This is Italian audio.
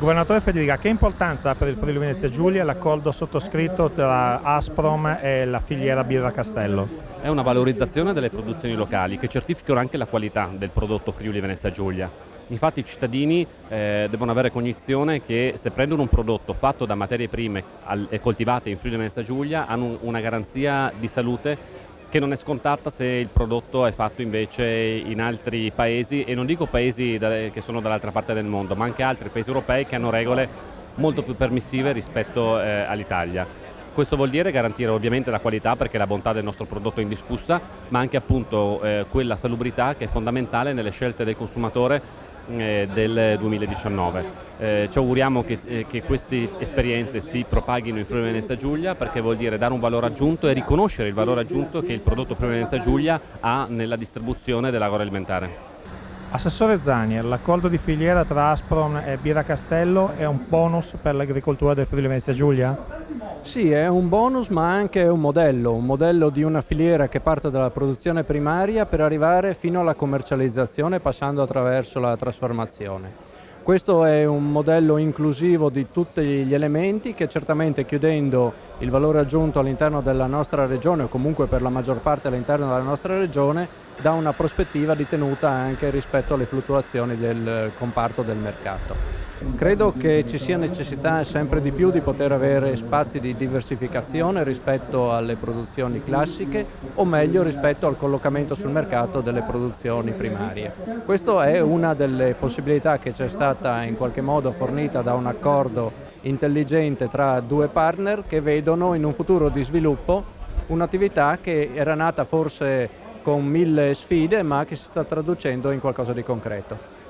Governatore Federica, che importanza ha per il Friuli Venezia Giulia l'accordo sottoscritto tra Asprom e la filiera Birra Castello? È una valorizzazione delle produzioni locali che certificano anche la qualità del prodotto Friuli Venezia Giulia. Infatti i cittadini devono avere cognizione che se prendono un prodotto fatto da materie prime e coltivate in Friuli Venezia Giulia hanno una garanzia di salute che non è scontata se il prodotto è fatto invece in altri paesi, e non dico paesi che sono dall'altra parte del mondo, ma anche altri paesi europei che hanno regole molto più permissive rispetto all'Italia. Questo vuol dire garantire ovviamente la qualità, perché la bontà del nostro prodotto è indiscussa, ma anche appunto quella salubrità che è fondamentale nelle scelte del consumatore del 2019. Ci auguriamo che queste esperienze si propaghino in Friuli Venezia Giulia, perché vuol dire dare un valore aggiunto e riconoscere il valore aggiunto che il prodotto Friuli Venezia Giulia ha nella distribuzione dell'agroalimentare. Assessore Zanier, l'accordo di filiera tra Asprom e Birra Castello è un bonus per l'agricoltura del Friuli Venezia Giulia? Sì, è un bonus ma anche un modello di una filiera che parte dalla produzione primaria per arrivare fino alla commercializzazione passando attraverso la trasformazione. Questo è un modello inclusivo di tutti gli elementi che certamente, chiudendo il valore aggiunto all'interno della nostra regione o comunque per la maggior parte all'interno della nostra regione, dà una prospettiva di tenuta anche rispetto alle fluttuazioni del comparto del mercato. Credo che ci sia necessità sempre di più di poter avere spazi di diversificazione rispetto alle produzioni classiche, o meglio rispetto al collocamento sul mercato delle produzioni primarie. Questa è una delle possibilità che ci è stata in qualche modo fornita da un accordo intelligente tra due partner che vedono in un futuro di sviluppo un'attività che era nata forse con 1000 sfide ma che si sta traducendo in qualcosa di concreto.